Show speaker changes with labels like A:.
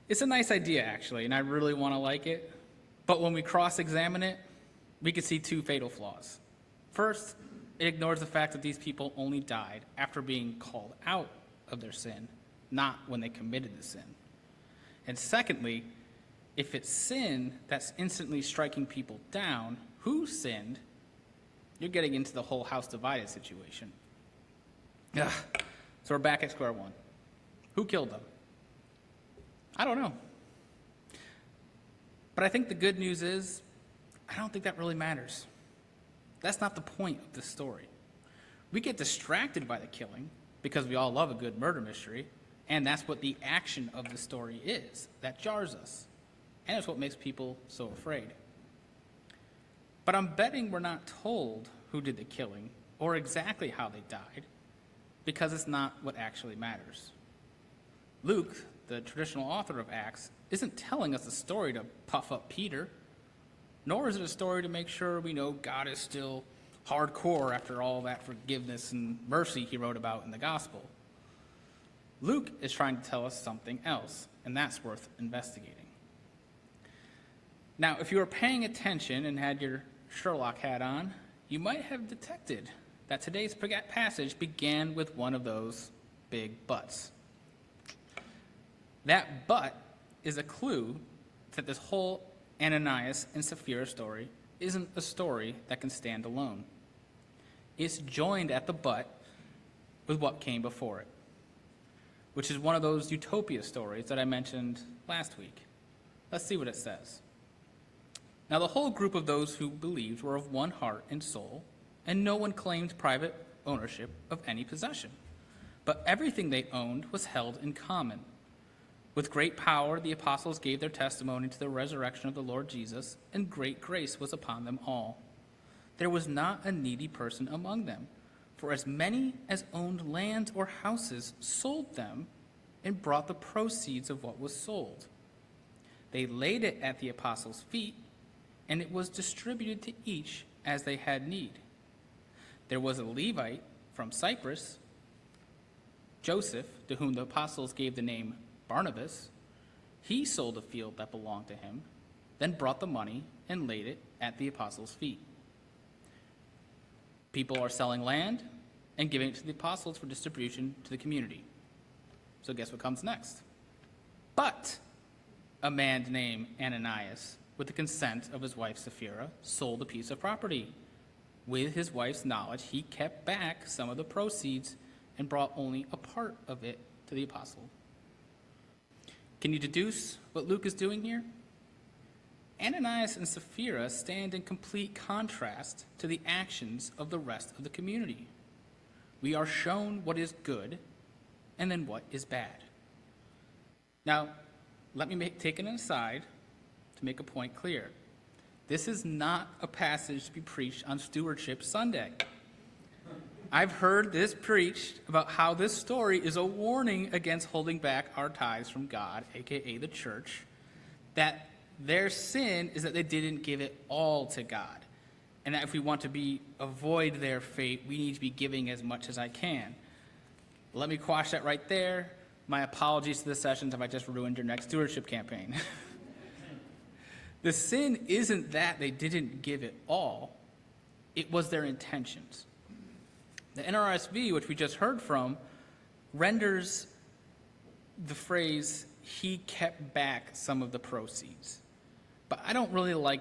A: It's a nice idea, actually, and I really want to like it. But when we cross-examine it, we can see two fatal flaws. First, it ignores the fact that these people only died after being called out of their sin, not when they committed the sin. And secondly, if it's sin that's instantly striking people down who sinned, you're getting into the whole house divided situation. Ugh. So we're back at square one. Who killed them? I don't know. But I think the good news is, I don't think that really matters. That's not the point of this story. We get distracted by the killing because we all love a good murder mystery, and that's what the action of the story is. That jars us, and it's what makes people so afraid. But I'm betting we're not told who did the killing or exactly how they died, because it's not what actually matters. Luke, the traditional author of Acts, isn't telling us a story to puff up Peter, nor is it a story to make sure we know God is still hardcore after all that forgiveness and mercy he wrote about in the gospel. Luke is trying to tell us something else, and that's worth investigating. Now, if you were paying attention and had your Sherlock hat on, you might have detected that today's passage began with one of those big buts. That but is a clue that this whole Ananias and Sapphira story isn't a story that can stand alone. It's joined at the but with what came before it, which is one of those utopia stories that I mentioned last week. Let's see what it says. Now the whole group of those who believed were of one heart and soul, and no one claimed private ownership of any possession, but everything they owned was held in common. With great power, the apostles gave their testimony to the resurrection of the Lord Jesus, and great grace was upon them all. There was not a needy person among them, for as many as owned lands or houses sold them and brought the proceeds of what was sold. They laid it at the apostles' feet, and it was distributed to each as they had need. There was a Levite from Cyprus, Joseph, to whom the apostles gave the name Barnabas. He sold a field that belonged to him, then brought the money and laid it at the apostles' feet. People are selling land and giving it to the apostles for distribution to the community. So guess what comes next? But a man named Ananias, with the consent of his wife Sapphira, sold a piece of property. With his wife's knowledge, he kept back some of the proceeds and brought only a part of it to the apostle. Can you deduce what Luke is doing here? Ananias and Sapphira stand in complete contrast to the actions of the rest of the community. We are shown what is good and then what is bad. Now, let me take an aside to make a point clear. This is not a passage to be preached on Stewardship Sunday. I've heard this preached about how this story is a warning against holding back our tithes from God, aka the church, that their sin is that they didn't give it all to God, and that if we want to avoid their fate, we need to be giving as much as I can. Let me quash that right there. My apologies to the sessions if I just ruined your next stewardship campaign. The sin isn't that they didn't give it all, it was their intentions. The NRSV, which we just heard from, renders the phrase, he kept back some of the proceeds. But I don't really like